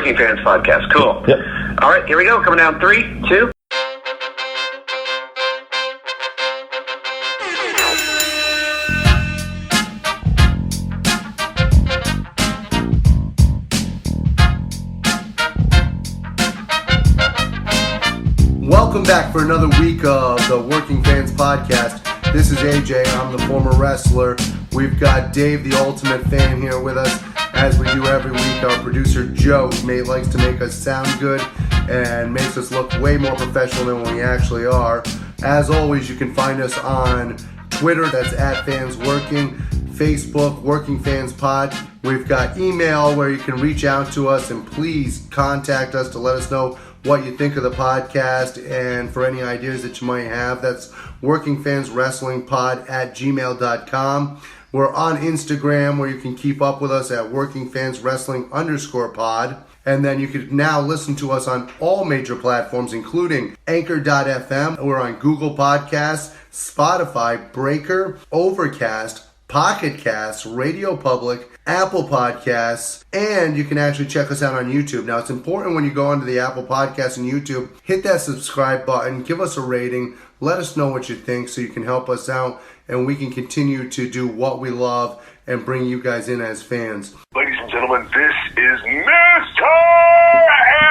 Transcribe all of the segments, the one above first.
Working Fans Podcast. Cool. Yep. All right, here we go. Coming down 3, 2. Welcome back for another week of the Working Fans Podcast. This is AJ. I'm the former wrestler. We've got Dave, the ultimate fan, here with us. As we do every week, our producer Joe likes to make us sound good and makes us look way more professional than we actually are. As always, you can find us on Twitter, that's @FansWorking, Facebook, Working Fans Pod. We've got email where you can reach out to us and please contact us to let us know what you think of the podcast and for any ideas that you might have. That's workingfanswrestlingpod@gmail.com. We're on Instagram where you can keep up with us at workingfanswrestling_pod. And then you can now listen to us on all major platforms, including Anchor.fm. We're on Google Podcasts, Spotify, Breaker, Overcast, Pocket Casts, Radio Public, Apple Podcasts, and you can actually check us out on YouTube. Now, it's important when you go onto the Apple Podcasts and YouTube, hit that subscribe button, give us a rating, let us know what you think so you can help us out and we can continue to do what we love and bring you guys in as fans. Ladies and gentlemen, this is Mr.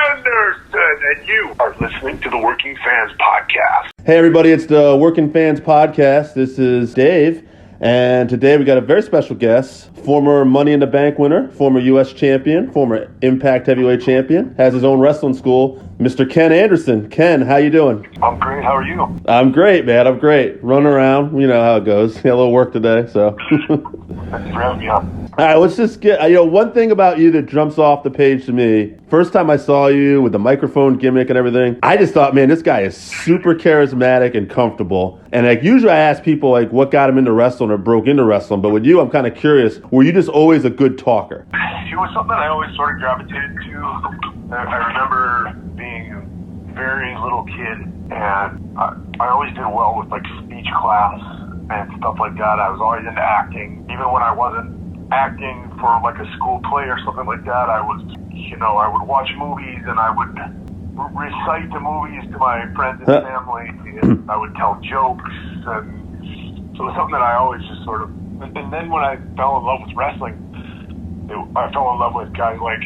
Anderson, and you are listening to the Working Fans Podcast. Hey everybody, it's the Working Fans Podcast. This is Dave, and today we got a very special guest, former Money in the Bank winner, former U.S. champion, former Impact Heavyweight champion, has his own wrestling school, Mr. Ken Anderson. Ken, how you doing? I'm great. How are you? I'm great, man. I'm great. Running around, you know how it goes. Got a little work today, so. Thanks for having me on. All right, let's just get, one thing about you that jumps off the page to me, first time I saw you with the microphone gimmick and everything, I just thought, man, this guy is super charismatic and comfortable. And usually I ask people what got him into wrestling or broke into wrestling, but with you, I'm kind of curious, were you just always a good talker? It was something I always sort of gravitated to. I remember being a very little kid, and I always did well with speech class and stuff like that. I was always into acting, even when I wasn't acting for a school play or something like that. I would watch movies and I would recite the movies to my friends and family, and I would tell jokes, and so it was something that I always just sort of. And then when I fell in love with wrestling, I fell in love with guys like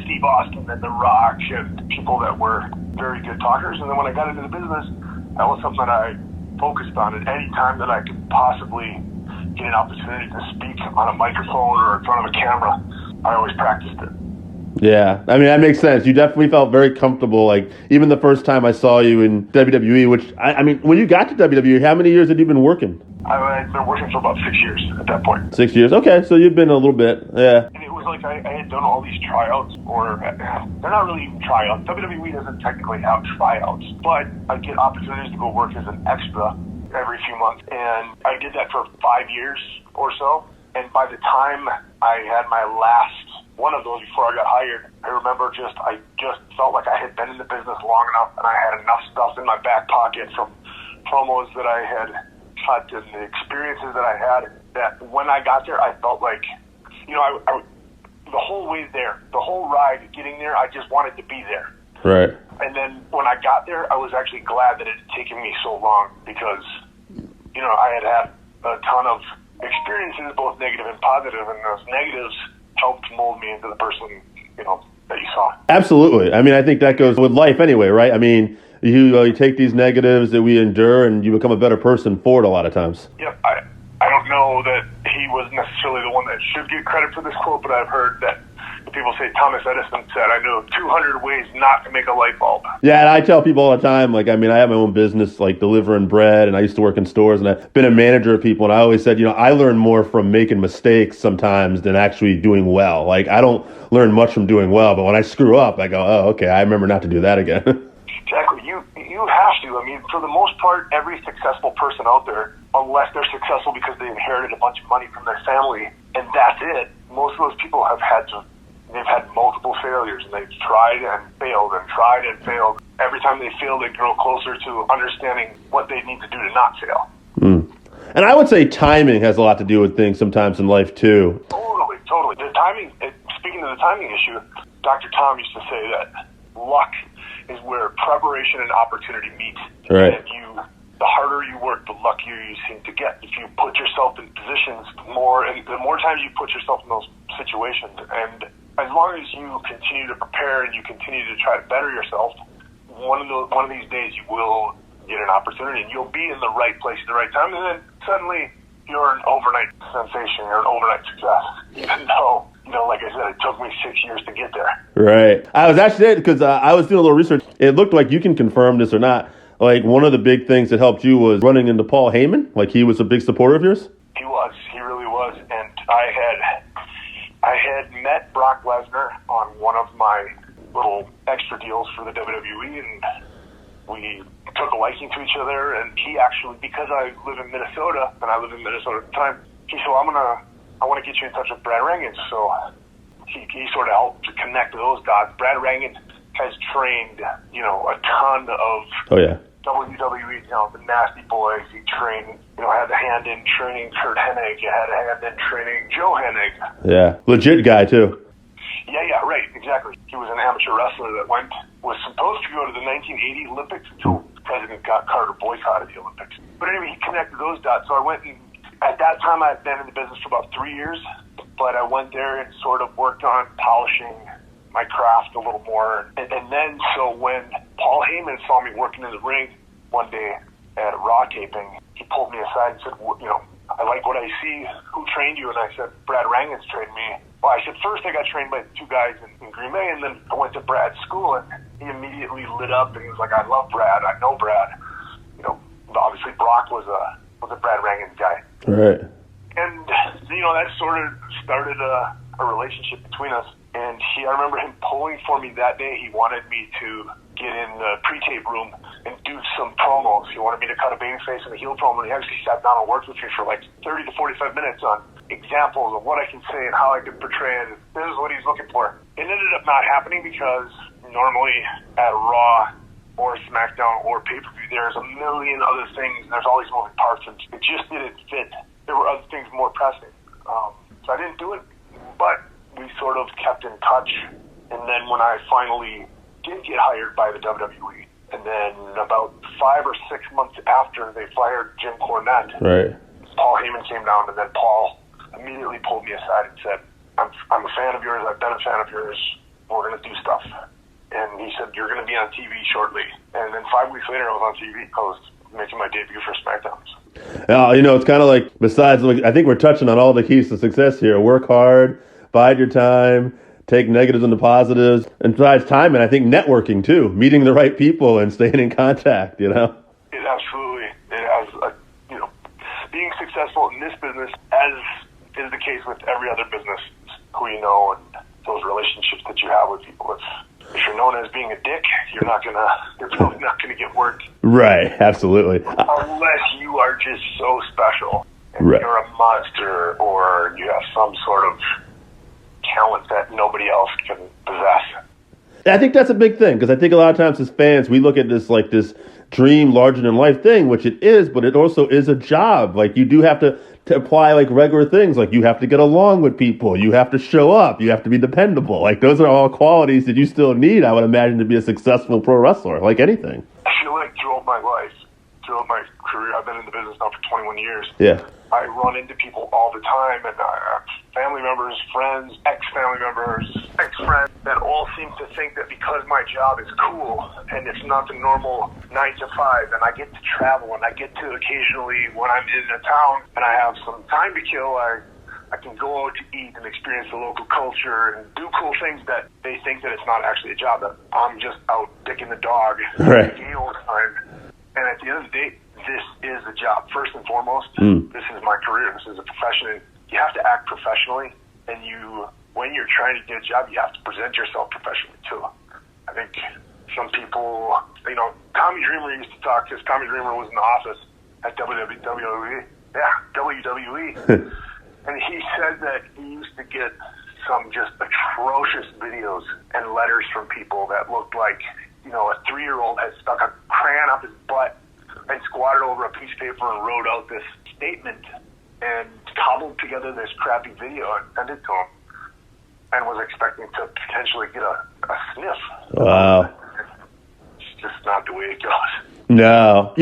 Steve Austin and The Rock and people that were very good talkers. And then when I got into the business, that was something that I focused on. And any time that I could possibly get an opportunity to speak on a microphone or in front of a camera, I always practiced it. Yeah, I mean, that makes sense. You definitely felt very comfortable. Even the first time I saw you in WWE, which, I mean, when you got to WWE, how many years had you been working? I've been working for about 6 years at that point. 6 years? Okay, so you've been a little bit, yeah. And it was I had done all these tryouts, or they're not really even tryouts. WWE doesn't technically have tryouts, but I get opportunities to go work as an extra every few months. And I did that for 5 years or so. And by the time I had my last one of those before I got hired, I remember I just felt like I had been in the business long enough, and I had enough stuff in my back pocket from promos that I had cut and the experiences that I had, that when I got there, I felt like, I the whole way there, the whole ride getting there, I just wanted to be there. Right. And then when I got there, I was actually glad that it had taken me so long because, I had a ton of experiences, both negative and positive, and those negatives helped mold me into the person, that you saw. Absolutely. I mean, I think that goes with life anyway, right? I mean, you take these negatives that we endure and you become a better person for it a lot of times. Yep. I don't know that he was necessarily the one that should get credit for this quote, but I've heard that people say Thomas Edison said, I know 200 ways not to make a light bulb. Yeah, and I tell people all the time, I have my own business, delivering bread, and I used to work in stores, and I've been a manager of people, and I always said, I learn more from making mistakes sometimes than actually doing well. I don't learn much from doing well, but when I screw up, I go, oh, okay, I remember not to do that again. Exactly. You have to. I mean, for the most part, every successful person out there, unless they're successful because they inherited a bunch of money from their family, and that's it, most of those people have had multiple failures, and they've tried and failed and tried and failed. Every time they fail, they grow closer to understanding what they need to do to not fail. Mm. And I would say timing has a lot to do with things sometimes in life, too. Totally. The timing, speaking of the timing issue, Dr. Tom used to say that luck is where preparation and opportunity meet. Right. And the harder you work, the luckier you seem to get. If you put yourself in positions and the more times you put yourself in those situations, and as long as you continue to prepare and you continue to try to better yourself, one of these days you will get an opportunity and you'll be in the right place at the right time, and then suddenly you're an overnight sensation, you're an overnight success, even though, like I said, it took me 6 years to get there. Right. I was actually there because I was doing a little research. It looked like, you can confirm this or not, like one of the big things that helped you was running into Paul Heyman. Like he was a big supporter of yours? He really was. And I had met Brock Lesnar on one of my little extra deals for the WWE, and we took a liking to each other. And he actually, because I live in Minnesota, and I lived in Minnesota at the time, he said, I want to get you in touch with Brad Rangan. So he sort of helped to connect those dots. Brad Rangan has trained, a ton of WWE, the Nasty Boys. He trained, had a hand in training Kurt Hennig. He had a hand in training Joe Hennig. Yeah, legit guy too. Yeah, right, exactly. He was an amateur wrestler that was supposed to go to the 1980 Olympics until President Carter boycotted the Olympics. But anyway, he connected those dots. So I went, and at that time I had been in the business for about 3 years, but I went there and sort of worked on polishing my craft a little more. And then, so when Paul Heyman saw me working in the ring one day at a Raw taping, he pulled me aside and said, I like what I see. Who trained you? And I said, Brad Rangan's trained me. Well, I said, first I got trained by 2 guys in Green Bay, and then I went to Brad's school, and he immediately lit up, and he was like, I love Brad. I know Brad. Obviously Brock was a Brad Rangan guy. Right. And, that sort of started a relationship between us. And I remember him pulling for me that day. He wanted me to get in the pre-tape room and do some promos. He wanted me to cut a babyface and a heel promo. And he actually sat down and worked with me for like 30 to 45 minutes on examples of what I can say and how I can portray it. This is what he's looking for. It ended up not happening because normally at Raw or SmackDown or pay-per-view, there's a million other things. There's all these moving parts, and it just didn't fit. There were other things more pressing. So I didn't do it, but we sort of kept in touch. And then when I finally did get hired by the WWE, and then about 5 or 6 months after they fired Jim Cornette, right, Paul Heyman came down, and then Paul immediately pulled me aside and said, I'm a fan of yours, I've been a fan of yours, we're going to do stuff. And he said, you're going to be on TV shortly. And then 5 weeks later, I was on TV. I was making my debut for SmackDown. It's kind of like, besides, I think we're touching on all the keys to success here. Work hard, bide your time, take negatives into positives, and besides time, and I think networking too, meeting the right people and staying in contact, It absolutely, being successful in this business, as is the case with every other business, who you know and those relationships that you have with people. If you're known as being a dick, you're probably not gonna get work. Right, absolutely. Unless you are just so special, and right, you're a monster, or you have some sort of talent that nobody else can possess. I think that's a big thing, because I think a lot of times as fans, we look at this like this dream, larger than life thing, which it is, but it also is a job. Like you do have to apply like regular things, like you have to get along with people, you have to show up, you have to be dependable. Like those are all qualities that you still need, I would imagine, to be a successful pro wrestler, like anything. I feel like throughout my life, throughout my career, I've been in the business now for 21 years. Yeah. I run into people all the time, and family members, friends, ex-family members, ex-friends, that all seem to think that because my job is cool and it's not the normal 9 to 5, and I get to travel, and I get to occasionally, when I'm in a town and I have some time to kill, I can go out to eat and experience the local culture and do cool things that they think that it's not actually a job, that I'm just out dicking the dog right, all the time. And at the end of the day, this is a job. First and foremost, This is my career. This is a profession. And you have to act professionally, and when you're trying to get a job, you have to present yourself professionally too. I think some people, Tommy Dreamer used to talk, because Tommy Dreamer was in the office at WWE. Yeah, WWE. And he said that he used to get some just atrocious videos and letters from people that looked like, a 3-year-old had stuck a crayon up his butt and squatted over a piece of paper and wrote out this statement and cobbled together this crappy video and sent it to him. and was expecting to potentially get a sniff. Wow. It's just not the way it goes. No.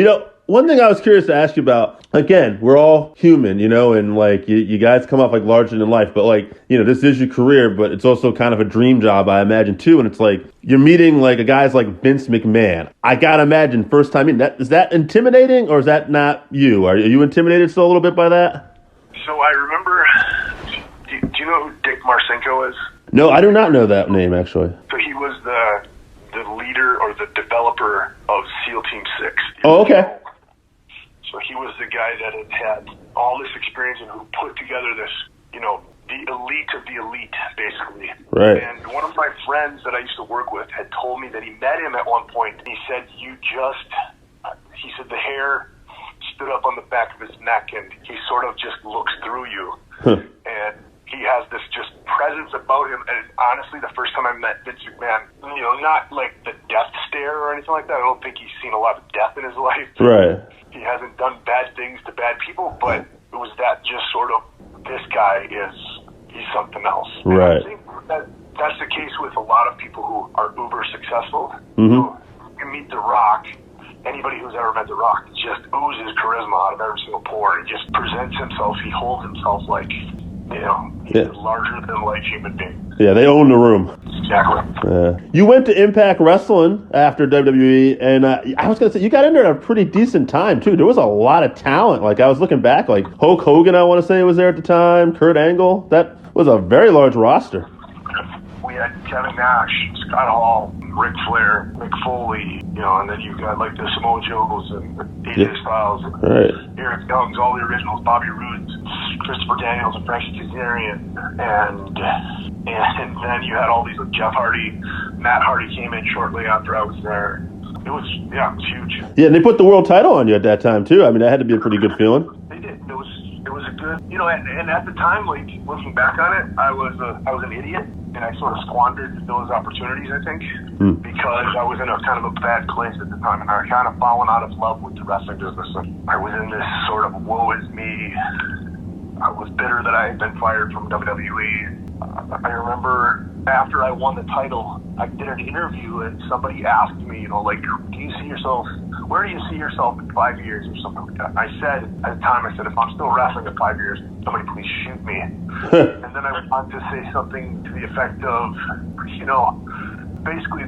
One thing I was curious to ask you about, again, we're all human, and like you guys come off like larger than life, but like, this is your career, but it's also kind of a dream job, I imagine, too. And it's like you're meeting like a guy's like Vince McMahon. I got to imagine first time in is that intimidating or is that not you? Are you intimidated still a little bit by that? So I remember, do you know who Dick Marcinko is? No, I do not know that name, actually. So he was the leader or the developer of SEAL Team 6. Oh, okay. So he was the guy that had all this experience and who put together this, the elite of the elite, basically. Right. And one of my friends that I used to work with had told me that he met him at one point. And he said, he said the hair stood up on the back of his neck and he sort of just looks through you. Huh. And he has this just presence about him. And honestly, the first time I met Vince McMahon, not like the death stare or anything like that. I don't think he's seen a lot of death in his life. Right. He hasn't done bad things to bad people, but it was that just sort of, this guy he's something else. Right. And I think that's the case with a lot of people who are uber successful. Mm-hmm. You meet The Rock, anybody who's ever met The Rock just oozes charisma out of every single pore. He just presents himself, he holds himself like, he's a larger than life human being. Yeah, they own the room. Exactly. You went to Impact Wrestling after WWE, and I was going to say, you got in there at a pretty decent time, too. There was a lot of talent. Like, I was looking back, like, Hulk Hogan, I want to say, was there at the time, Kurt Angle. That was a very large roster. We had Kevin Nash, Scott Hall, Ric Flair, Mick Foley, and then you got like the Samoa Joes and AJ Styles, and Eric Young's, all the originals, Bobby Roode, Christopher Daniels, and Frankie Kazarian, and then you had all these like Jeff Hardy, Matt Hardy came in shortly after I was there. It was huge. Yeah, and they put the world title on you at that time too. I mean, that had to be a pretty good feeling. They did. It was a good, and at the time, like looking back on it, I was an idiot. And I sort of squandered those opportunities, I think, because I was in a kind of a bad place at the time, and I had kind of fallen out of love with the wrestling business. And I was in this sort of woe is me. I was bitter that I had been fired from WWE. I remember after I won the title, I did an interview, and somebody asked me, where do you see yourself in 5 years or something like that? I said, at the time, if I'm still wrestling in 5 years, somebody please shoot me. And then I went on to say something to the effect of, basically,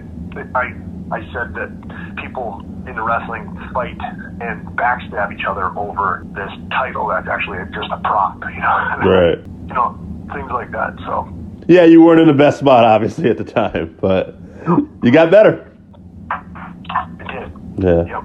I said that people in the wrestling fight and backstab each other over this title that's actually just a prop, Right. Things like that, so. Yeah, you weren't in the best spot, obviously, at the time, but you got better. I did. Yeah. Yep.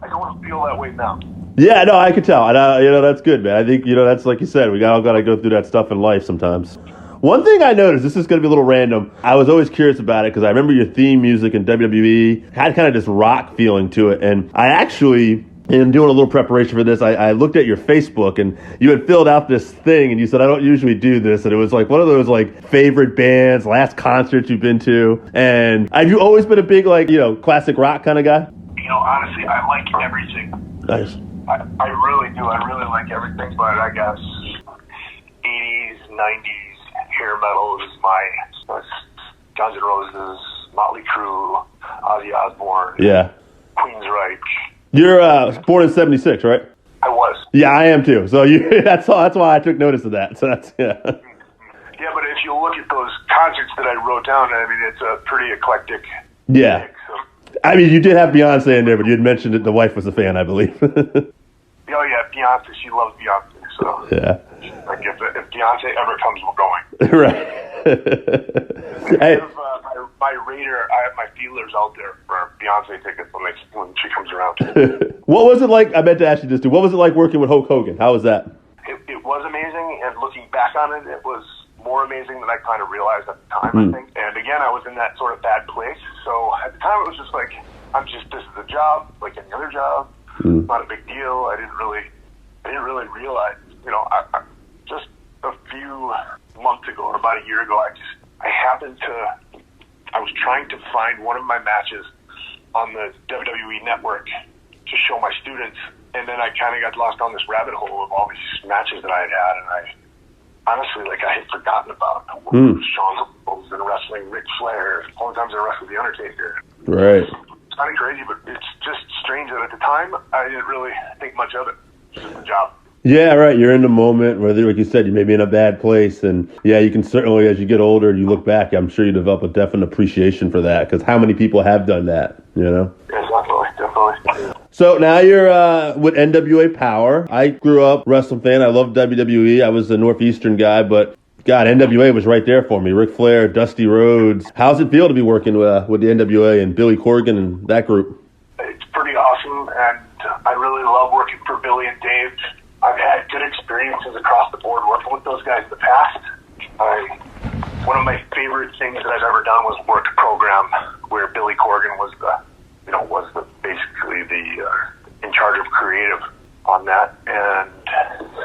I don't want to feel that way now. Yeah, no, I could tell. And, that's good, man. I think, that's like you said, we all got to go through that stuff in life sometimes. One thing I noticed, this is going to be a little random. I was always curious about it because I remember your theme music in WWE had kind of this rock feeling to it. And I actually, in doing a little preparation for this, I looked at your Facebook and you had filled out this thing and you said, I don't usually do this. And it was like one of those like favorite bands, last concerts you've been to. And have you always been a big classic rock kind of guy? Honestly, I like everything. Nice. I really do. I really like everything, but I guess 80s, 90s hair metal is my Guns N' Roses, Motley Crue, Ozzy Osbourne, Queensryche. You're born in 76, right? I was. Yeah, I am too. So that's why I took notice of that. So that's Yeah, but if you look at those concerts that I wrote down, I mean, it's a pretty eclectic. Yeah. Mix, so. I mean, you did have Beyonce in there, but you had mentioned that the wife was a fan, I believe. Oh yeah, Beyonce. She loves Beyonce. So yeah. Like if Beyonce ever comes, we're going. Right. Hey. My radar, I have my feelers out there for Beyonce tickets when she comes around. What was it like? I meant to ask you this too. What was it like working with Hulk Hogan? How was that? It was amazing, and looking back on it, it was more amazing than I kind of realized at the time, I think. And again, I was in that sort of bad place. So at the time, it was just like, this is a job, like any other job. Not a big deal. I didn't really realize, just a few months ago, or about a year ago, I was trying to find one of my matches on the WWE network to show my students, and then I kind of got lost on this rabbit hole of all these matches that I had had, and honestly, like, I had forgotten about. Shawn Michaels and wrestling Ric Flair, all the times I wrestled The Undertaker. Right. It's kind of crazy, but it's just strange that at the time, I didn't really think much of it. It's just a job. Yeah, right. You're in the moment, whether, like you said, you may be in a bad place. And yeah, you can certainly, as you get older and you look back, I'm sure you develop a definite appreciation for that, because how many people have done that, you know? Yeah, definitely. So now you're with NWA Power. I grew up wrestling fan. I love WWE. I was a Northeastern guy, but God, NWA was right there for me. Ric Flair, Dusty Rhodes. How's it feel to be working with the NWA and Billy Corgan and that group? It's pretty awesome, and I really love working for Billy and Dave. I've had good experiences across the board working with those guys in the past. One of my favorite things that I've ever done was work a program where Billy Corgan was basically in charge of creative on that, and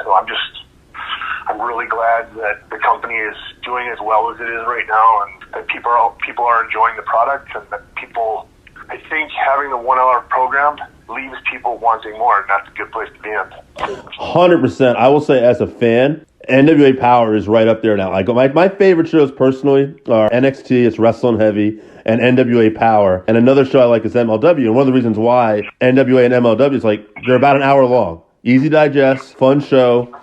so I'm really glad that the company is doing as well as it is right now, and that people are enjoying the product, and that people, I think having the 1 hour program leaves people wanting more, and that's a good place to be in. 100%. I will say, as a fan, NWA Power is right up there now. Like my favorite shows personally are NXT, it's wrestling heavy, and NWA Power. And another show I like is MLW. And one of the reasons why NWA and MLW is like they're about an hour long, easy to digest, fun show.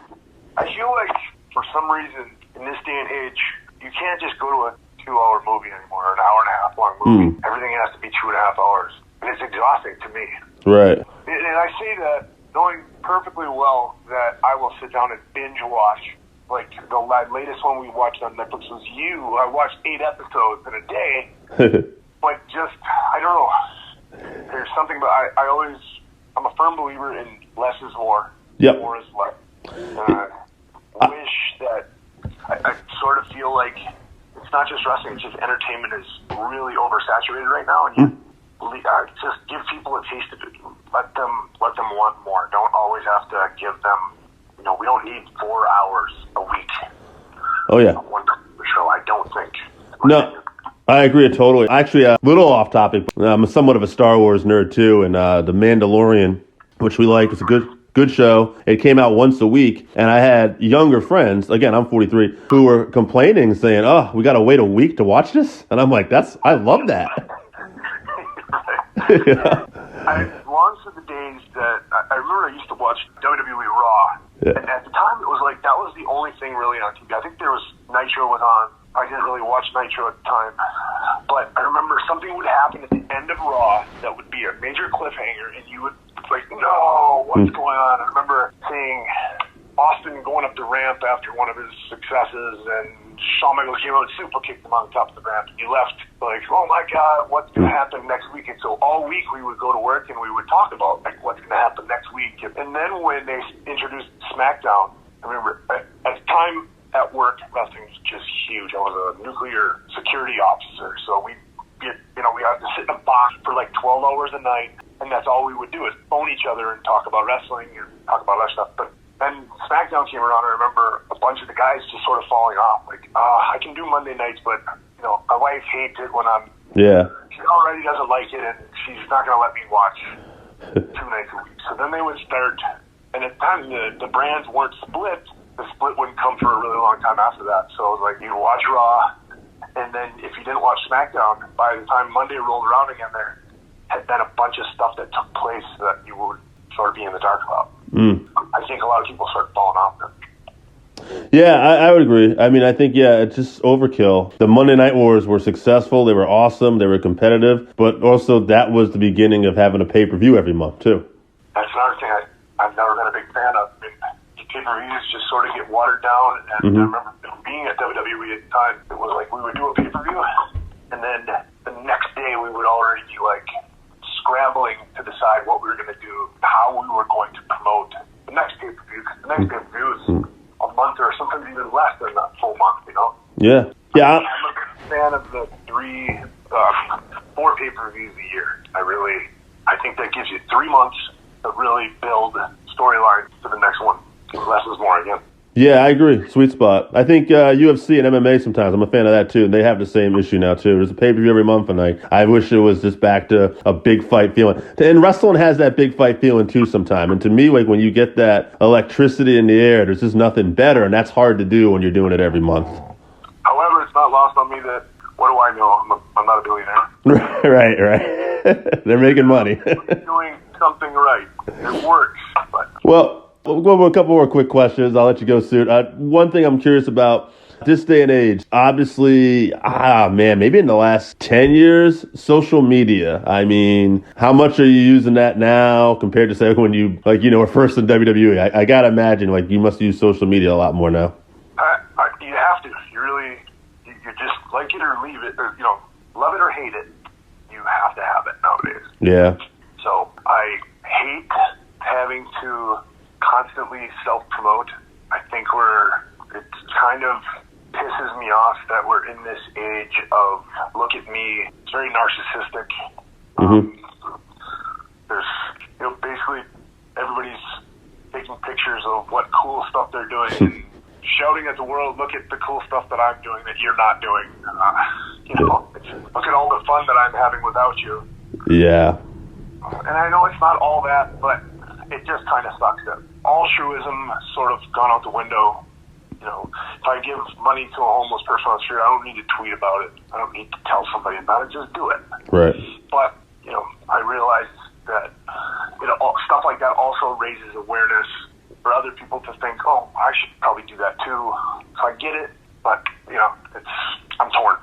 I feel like for some reason in this day and age, you can't just go to a 2 hour movie anymore, or an hour and a half long movie. Everything has to be 2.5 hours, and it's exhausting to me. Right. And I say that knowing perfectly well that I will sit down and binge watch. Like, the latest one we watched on Netflix was You. I watched 8 episodes in a day. But just, I don't know. There's something, but I'm a firm believer in less is more. Yep. More is less. I wish that, I sort of feel like it's not just wrestling, it's just entertainment is really oversaturated right now. And just give people a taste of it. Let them want more. Don't always have to give them, we don't need 4 hours a week. Oh, yeah. One show, I don't think. No, I agree totally. Actually, a little off topic. I'm somewhat of a Star Wars nerd too, and The Mandalorian, which we like, it's a good show. It came out once a week, and I had younger friends, again, I'm 43, who were complaining, saying, "Oh, we got to wait a week to watch this?" And I'm like, I love that. Yeah. I long to the days that I remember I used to watch WWE Raw. Yeah. And at the time, it was like that was the only thing really on TV. I think there was Nitro was on. I didn't really watch Nitro at the time. But I remember something would happen at the end of Raw that would be a major cliffhanger, and you would like, no, what's going on? I remember seeing Austin going up the ramp after one of his successes, and Shawn Michaels came out and super kicked him on the top of the ramp. And you left like, oh my God, what's going to happen next week? And so all week we would go to work and we would talk about like what's going to happen next week. And then when they introduced SmackDown, I remember at the time at work, wrestling was just huge. I was a nuclear security officer, so we had to sit in a box for like 12 hours a night, and that's all we would do is phone each other and talk about wrestling and talk about other stuff. But then SmackDown came around, I remember a bunch of the guys just sort of falling off. Like, I can do Monday nights, but, my wife hates it when she already doesn't like it, and she's not going to let me watch 2 nights a week. So then they would start, and at the time the brands weren't split. The split wouldn't come for a really long time after that. So it was like, you'd watch Raw, and then if you didn't watch SmackDown, by the time Monday rolled around again, there had been a bunch of stuff that took place that you would sort of be in the dark about. I think a lot of people started falling off then. Yeah, I would agree. I mean, I think, it's just overkill. The Monday Night Wars were successful. They were awesome. They were competitive. But also that was the beginning of having a pay-per-view every month, too. That's another thing I've never been a big fan of. I mean, pay-per-views just sort of get watered down. And I remember being at WWE at the time, it was like we would do a pay-per-view, and then the next day we would already be like scrambling to decide what we were going to do, how we were going to promote the next pay-per-view. Because the next pay-per-view is a month or sometimes even less than that full month, Yeah. Yeah. I'm a big fan of the 4 pay-per-views a year. I think that gives you 3 months to really build storylines for the next one. Less is more again. Yeah, I agree. Sweet spot. I think UFC and MMA sometimes, I'm a fan of that too. And they have the same issue now too. There's a pay-per-view every month, and I wish it was just back to a big fight feeling. And wrestling has that big fight feeling too sometimes. And to me, like when you get that electricity in the air, there's just nothing better, and that's hard to do when you're doing it every month. However, it's not lost on me that, what do I know? I'm not a billionaire. Right. They're making money. Doing something right. It works. But. Well, we'll go over a couple more quick questions. I'll let you go soon. One thing I'm curious about, this day and age, obviously, maybe in the last 10 years, social media. I mean, how much are you using that now compared to, say, when you, were first in WWE? I got to imagine, you must use social media a lot more now. You have to. You just like it or leave it, or, love it or hate it. You have to have it nowadays. Yeah. So I hate having to constantly self-promote. I think it kind of pisses me off that we're in this age of, look at me. It's very narcissistic. There's, basically everybody's taking pictures of what cool stuff they're doing and shouting at the world, look at the cool stuff that I'm doing that you're not doing. Look at all the fun that I'm having without you. Yeah. And I know it's not all that, but it just kind of sucks that altruism has sort of gone out the window. If I give money to a homeless person on the street, I don't need to tweet about it. I don't need to tell somebody about it. Just do it. Right. But, I realize that stuff like that also raises awareness for other people to think, oh, I should probably do that too. So I get it, but, I'm torn.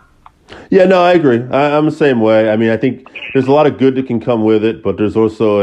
Yeah, no, I agree. I'm the same way. I mean, I think there's a lot of good that can come with it, but there's also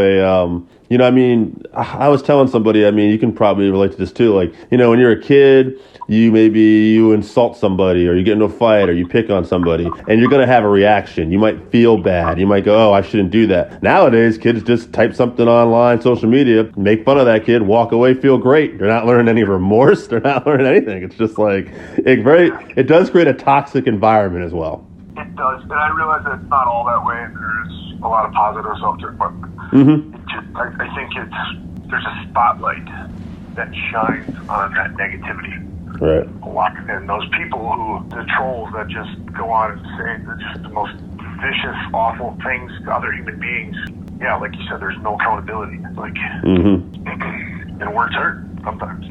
I was telling somebody, you can probably relate to this too. When you're a kid, you insult somebody, or you get into a fight, or you pick on somebody, and you're going to have a reaction. You might feel bad. You might go, oh, I shouldn't do that. Nowadays, kids just type something online, social media, make fun of that kid, walk away, feel great. They're not learning any remorse. They're not learning anything. It's just it does create a toxic environment as well. It does, and I realize that it's not all that way, and there's a lot of positives out there, but I think there's a spotlight that shines on that negativity. Right. A lot, and those people the trolls that just go on and say just the most vicious, awful things to other human beings. Yeah, like you said, there's no accountability. And words hurt sometimes,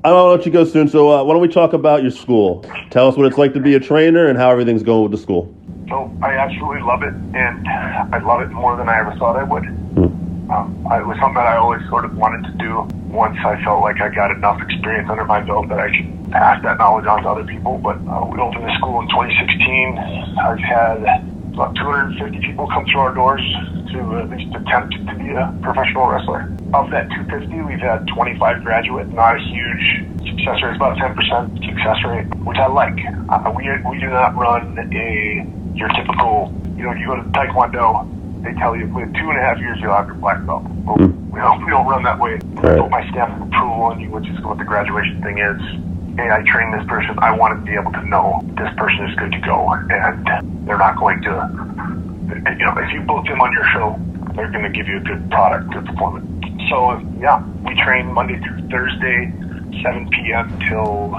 I'll let you go soon. So why don't we talk about your school? Tell us what it's like to be a trainer and how everything's going with the school. So I absolutely love it, and I love it more than I ever thought I would. It was something that I always sort of wanted to do once I felt like I got enough experience under my belt that I could pass that knowledge on to other people. But we opened the school in 2016. I've had about 250 people come through our doors to at least attempt to be a professional wrestler. Of that 250, we've had 25 graduate. Not a huge success rate. It's about 10% success rate, which I like. We do not run your typical, you go to Taekwondo, they tell you within 2.5 years you'll have your black belt. Well, we don't run that way. Right. Put my stamp of approval on you, which is what the graduation thing is. Hey, I train this person. I want to be able to know this person is good to go, and they're not going to, if you book them on your show, they're going to give you a good product, good performance. So, yeah, we train Monday through Thursday, 7 p.m. till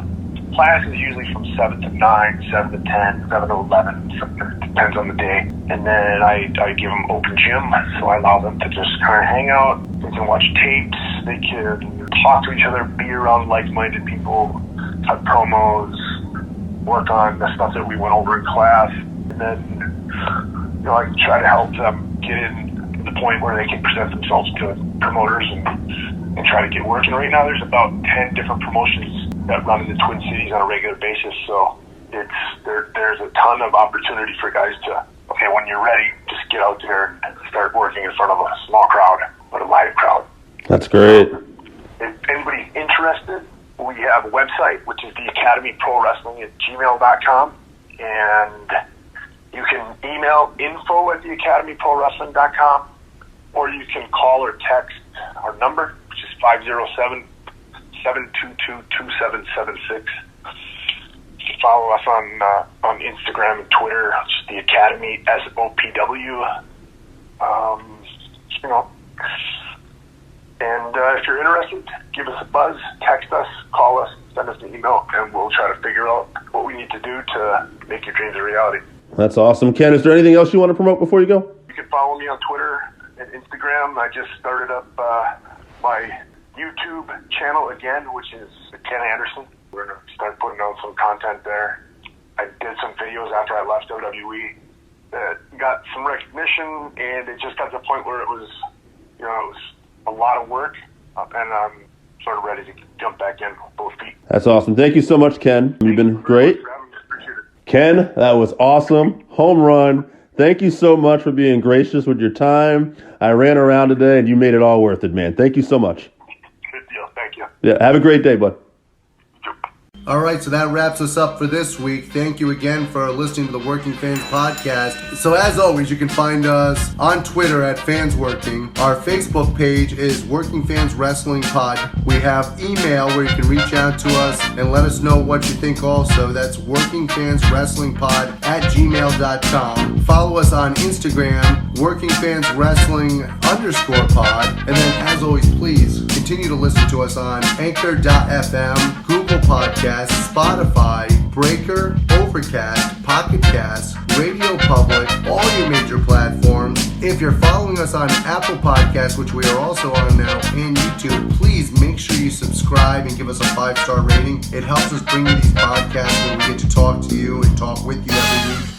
class is usually from 7 to 9, 7 to 10, 7 to 11, it depends on the day. And then I give them open gym, so I allow them to just kind of hang out. They can watch tapes, they can talk to each other, be around like-minded people, cut promos, work on the stuff that we went over in class. And then, I can try to help them get in to the point where they can present themselves to promoters and try to get working. Right now, there's about 10 different promotions that run in the Twin Cities on a regular basis, so there's a ton of opportunity for guys to, when you're ready, just get out there and start working in front of a small crowd, but a live crowd. That's great. If anybody's interested, we have a website, which is theacademyprowrestling@gmail.com, and you can email info@theacademyprowrestling.com, or you can call or text our number, which is 507-722-2776. You can follow us on Instagram and Twitter. It's the Academy SOPW. And if you're interested, give us a buzz, text us, call us, send us an email, and we'll try to figure out what we need to do to make your dreams a reality. That's awesome. Ken, is there anything else you want to promote before you go? You can follow me on Twitter and Instagram. I just started up my YouTube channel again, which is Ken Anderson. We're going to start putting out some content there. I did some videos after I left WWE that got some recognition, and it just got to the point where it was a lot of work, and I'm sort of ready to jump back in with both feet. That's awesome. Thank you so much, Ken. You've been great. Ken, that was awesome. Home run. Thank you so much for being gracious with your time. I ran around today, and you made it all worth it, man. Thank you so much. Good deal. Thank you. Yeah, have a great day, bud. All right, so that wraps us up for this week. Thank you again for listening to the Working Fans Podcast. So as always, you can find us on Twitter at FansWorking. Our Facebook page is Working Fans Wrestling Pod. We have email where you can reach out to us and let us know what you think also. That's workingfanswrestlingpod@gmail.com. Follow us on Instagram, workingfanswrestling_pod. And then as always, please continue to listen to us on Anchor.fm, Google Podcasts, Spotify, Breaker, Overcast, Pocket Cast, Radio Public, all your major platforms. If you're following us on Apple Podcasts, which we are also on now, and YouTube, please make sure you subscribe and give us a 5-star rating. It helps us bring you these podcasts where we get to talk to you and talk with you every week.